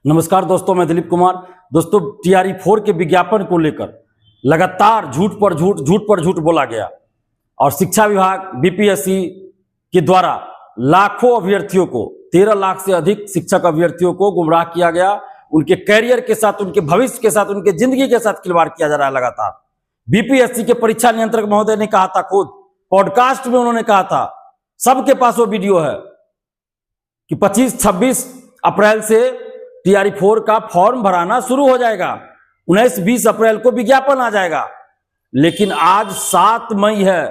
नमस्कार दोस्तों, मैं दिलीप कुमार। दोस्तों, टीआरई 4 के विज्ञापन को लेकर लगातार झूठ पर झूठ बोला गया और शिक्षा विभाग बीपीएससी के द्वारा लाखों अभ्यर्थियों को 13 लाख से अधिक शिक्षक अभ्यर्थियों को गुमराह किया गया। उनके कैरियर के साथ, उनके भविष्य के साथ, उनके जिंदगी के साथ खिलवाड़ किया जा रहा है लगातार। बीपीएससी के परीक्षा नियंत्रक महोदय ने कहा था, खुद पॉडकास्ट में उन्होंने कहा था, सबके पास वो वीडियो है कि 25-26 अप्रैल से टीआरई 4 का फॉर्म भराना शुरू हो जाएगा, 19-20 अप्रैल को विज्ञापन आ जाएगा। लेकिन आज 7 मई है,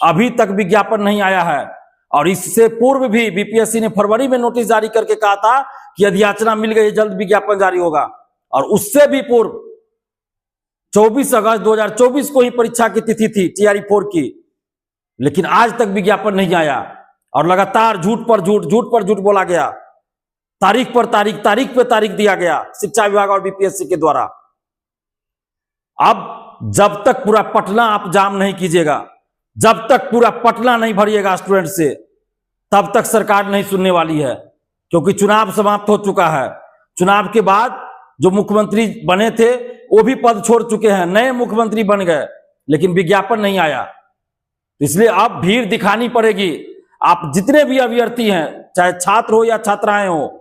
अभी तक विज्ञापन नहीं आया है। और इससे पूर्व भी बीपीएससी ने फरवरी में नोटिस जारी करके कहा था कि अधियाचना मिल गई, जल्द विज्ञापन जारी होगा। और उससे भी पूर्व 24 अगस्त 2024 को ही परीक्षा की तिथि थी टीआरई 4 की, लेकिन आज तक विज्ञापन नहीं आया। और लगातार झूठ पर झूठ बोला गया, तारीख पे तारीख दिया गया शिक्षा विभाग और बीपीएससी के द्वारा। अब जब तक पूरा पटना आप जाम नहीं कीजिएगा, जब तक पूरा पटना नहीं भरिएगा स्टूडेंट से, तब तक सरकार नहीं सुनने वाली है। क्योंकि चुनाव समाप्त हो चुका है। चुनाव के बाद जो मुख्यमंत्री बने थे वो भी पद छोड़ चुके हैं, नए मुख्यमंत्री बन गए, लेकिन विज्ञापन नहीं आया। इसलिए अब भीड़ दिखानी पड़ेगी। आप जितने भी अभ्यर्थी हैं, चाहे छात्र हो या छात्राएं हो,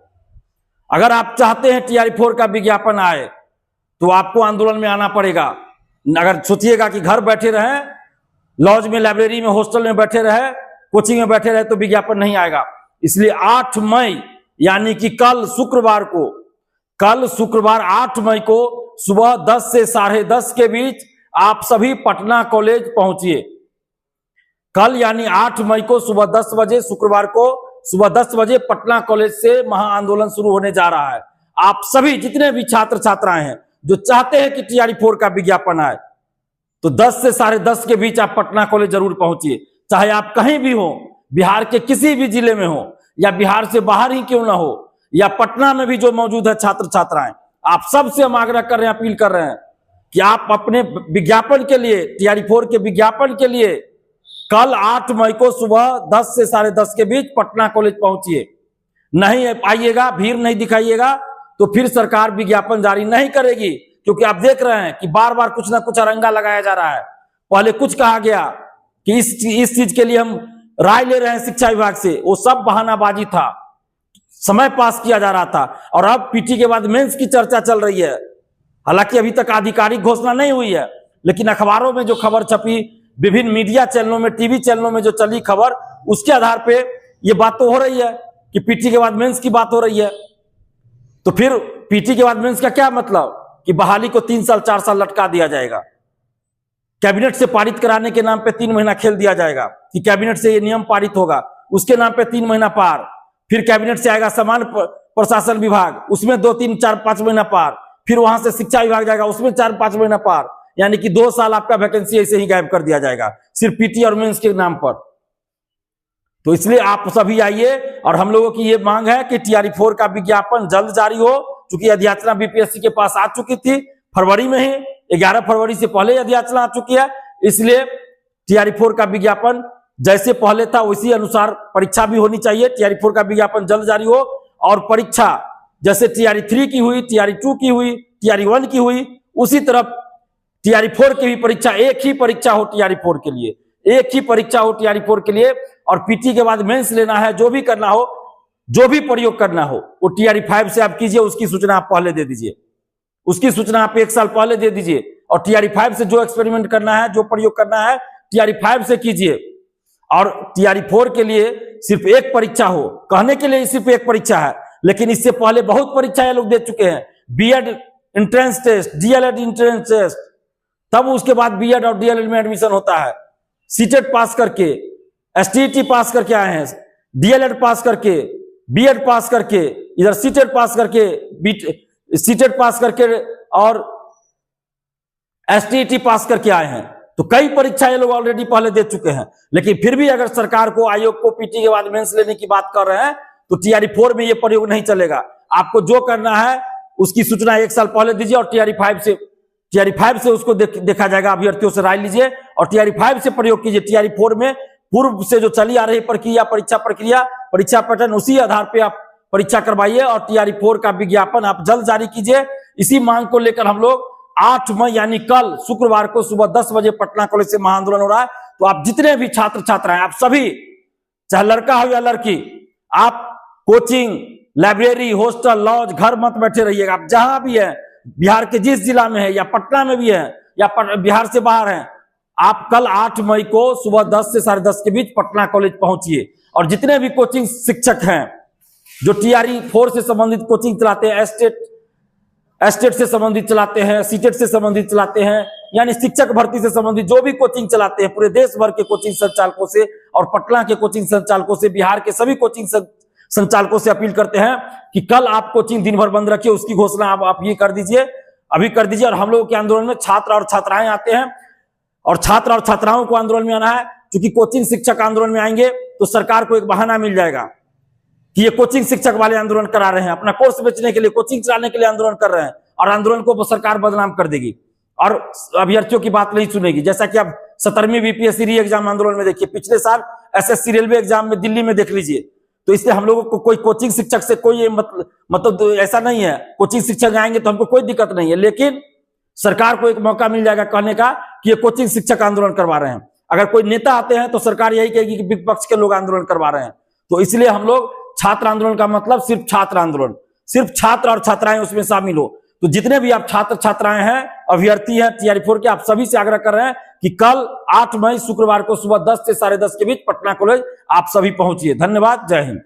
अगर आप चाहते हैं टीआरई 4 का विज्ञापन आए तो आपको आंदोलन में आना पड़ेगा। अगर सोचिएगा कि घर बैठे रहे, लॉज में, लाइब्रेरी में, हॉस्टल में बैठे रहे, कोचिंग में बैठे रहे, तो विज्ञापन नहीं आएगा। इसलिए 8 मई यानी कि कल शुक्रवार 8 मई को सुबह 10 से 10:30 के बीच आप सभी पटना कॉलेज पहुंचिए। कल यानी 8 मई को सुबह 10 बजे, शुक्रवार को सुबह 10 बजे पटना कॉलेज से महाआंदोलन शुरू होने जा रहा है। आप सभी जितने भी छात्र छात्राएं हैं जो चाहते हैं कि टीआरई 4 का विज्ञापन आए, तो 10 से 10:30 के बीच आप पटना कॉलेज जरूर पहुंचिए। चाहे आप कहीं भी हो, बिहार के किसी भी जिले में हो या बिहार से बाहर ही क्यों ना हो, या पटना में भी जो मौजूद है छात्र छात्राएं, आप सबसे हम आग्रह कर रहे हैं, अपील कर रहे हैं कि आप अपने विज्ञापन के लिए, टीआरई 4 के विज्ञापन के लिए कल 8 मई को सुबह 10 से 10:30 के बीच पटना कॉलेज पहुंचिए। नहीं आइएगा, भीड़ नहीं दिखाइएगा, तो फिर सरकार विज्ञापन जारी नहीं करेगी। क्योंकि आप देख रहे हैं कि बार बार कुछ ना कुछ अरंगा लगाया जा रहा है। पहले कुछ कहा गया कि इस चीज के लिए हम राय ले रहे हैं शिक्षा विभाग से, वो सब बहानाबाजी था, समय पास किया जा रहा था। और अब पीटी के बाद मेंस की चर्चा चल रही है। हालांकि अभी तक आधिकारिक घोषणा नहीं हुई है, लेकिन अखबारों में जो खबर छपी, विभिन्न मीडिया चैनलों में, टीवी चैनलों में जो चली खबर, उसके आधार पे ये बात तो हो रही है कि पीटी के बाद मेंस की बात हो रही है। तो फिर पीटी के बाद मेंस का क्या मतलब कि बहाली को 3 साल 4 साल लटका दिया जाएगा, कैबिनेट से पारित कराने के नाम पे 3 महीना खेल दिया जाएगा कि कैबिनेट से ये नियम पारित होगा, उसके नाम पे 3 महीना पार, फिर कैबिनेट से आएगा सामान्य प्रशासन विभाग, उसमें 2, 3, 4, 5 महीना पार, फिर वहां से शिक्षा विभाग जाएगा, उसमें 4-5 महीना पार, यानी कि 2 साल आपका वैकेंसी ऐसे ही गायब कर दिया जाएगा सिर्फ पीटी और मेंस के नाम पर। तो इसलिए आप सभी आइए, और हम लोगों की ये मांग है कि टीआरई 4 का विज्ञापन जल्द जारी हो, क्योंकि अधियाचना बीपीएससी के पास आ चुकी थी फरवरी में ही, 11 फरवरी से पहले अधियाचना आ चुकी है। इसलिए टीआरई 4 का विज्ञापन जैसे पहले था उसी अनुसार परीक्षा भी होनी चाहिए। टीआरई 4 का विज्ञापन जल्द जारी हो, और परीक्षा जैसे टीआरई 3 की हुई, टीआरई 2 की हुई, टीआरई 1 की हुई, उसी तरफ टीआरई 4 की भी परीक्षा, एक ही परीक्षा हो टीआरई 4 के लिए, एक ही परीक्षा हो टीआरई 4 के लिए। और पीटी के बाद मेंस लेना है, जो भी करना हो, जो भी प्रयोग करना हो, वो टीआरई 5 से आप कीजिए। उसकी सूचना आप पहले दे दीजिए, उसकी सूचना आप 1 साल पहले दे दीजिए। और टीआरई 5 से जो एक्सपेरिमेंट करना है, जो प्रयोग करना है, टीआरई 5 से कीजिए। और टीआरई 4 के लिए सिर्फ एक परीक्षा हो, कहने के लिए सिर्फ एक परीक्षा है, लेकिन इससे पहले बहुत परीक्षाएं लोग दे चुके हैं। BEd entrance test, DElEd entrance test, तब उसके बाद बीएड और डीएलएड में एडमिशन होता है। सीटेट पास करके, एसटीईटी पास करके आए हैं, डीएलएड पास करके, बीएड पास करके, इधर सीटेट पास करके, सीटेट पास करके और एसटीईटी पास करके आए हैं। तो कई परीक्षाएं लोग ऑलरेडी पहले दे चुके हैं। लेकिन फिर भी अगर सरकार को, आयोग को पीटी के बाद मेंस लेने की बात कर रहे हैं, तो टीआरई 4 में ये प्रयोग नहीं चलेगा। आपको जो करना है उसकी सूचना 1 साल पहले दीजिए, और टीआरई 5 से उसको देखा जाएगा। अभ्यर्थियों से राय लीजिए और टीआरई 5 से प्रयोग कीजिए। टीआरई 4 में पूर्व से जो चली आ रही प्रक्रिया, परीक्षा पैटर्न, उसी आधार पे आप परीक्षा करवाइए और टीआरई 4 का विज्ञापन आप जल्द जारी कीजिए। इसी मांग को लेकर हम लोग 8 मई यानी कल शुक्रवार को सुबह 10 बजे पटना कॉलेज से महाआंदोलन हो रहा है। तो आप जितने भी छात्र छात्राएं, आप सभी, चाहे लड़का हो या लड़की, आप कोचिंग, लाइब्रेरी, हॉस्टल, लॉज, घर मत बैठे रहिएगा। आप जहां भी है, बिहार के जिस जिला में है या पटना में भी है या बिहार से बाहर है, आप कल 8 मई को सुबह 10 से 10:30 के बीच पटना कॉलेज पहुंचिए। और जितने भी कोचिंग शिक्षक हैं जो टीआरई 4 से संबंधित कोचिंग चलाते हैं, एस्टेट से संबंधित चलाते हैं, सीटेट से संबंधित चलाते हैं, यानी शिक्षक भर्ती से संबंधित जो भी कोचिंग चलाते हैं, पूरे देश भर के कोचिंग संचालकों से और पटना के कोचिंग संचालकों से, बिहार के सभी कोचिंग संचालकों से अपील करते हैं कि कल आप कोचिंग दिन भर बंद रखिए। उसकी घोषणा आप ये कर दीजिए, अभी कर दीजिए। और हम लोगों के आंदोलन में छात्र और छात्राएं आते हैं और छात्र और छात्राओं को आंदोलन में आना है, क्योंकि कोचिंग शिक्षक आंदोलन में आएंगे तो सरकार को एक बहाना मिल जाएगा कि ये कोचिंग शिक्षक वाले आंदोलन करा रहे हैं, अपना कोर्स बेचने के लिए, कोचिंग चलाने के लिए आंदोलन कर रहे हैं, और आंदोलन को सरकार बदनाम कर देगी और अभ्यर्थियों की बात नहीं सुनेगी। जैसा कि आप 17वीं बीपीएससी री एग्जाम आंदोलन में देखिए, पिछले साल एसएससी रेलवे एग्जाम में दिल्ली में देख लीजिए। तो इसलिए हम लोगों को कोई कोचिंग शिक्षक से कोई मतलब ऐसा नहीं है, कोचिंग शिक्षक आएंगे तो हमको कोई दिक्कत नहीं है, लेकिन सरकार को एक मौका मिल जाएगा कहने का कि ये कोचिंग शिक्षक आंदोलन करवा रहे हैं। अगर कोई नेता आते हैं तो सरकार यही कहेगी कि विपक्ष के लोग आंदोलन करवा रहे हैं। तो इसलिए हम लोग छात्र आंदोलन का मतलब सिर्फ छात्र आंदोलन, सिर्फ छात्र और छात्राएं उसमें शामिल हो। तो जितने भी आप छात्र छात्राएं हैं, अभ्यर्थी हैं टीआरई 4 के, आप सभी से आग्रह कर रहे हैं कि कल 8 मई शुक्रवार को सुबह 10 से 10:30 के बीच पटना कॉलेज आप सभी पहुंचिए। धन्यवाद, जय हिंद।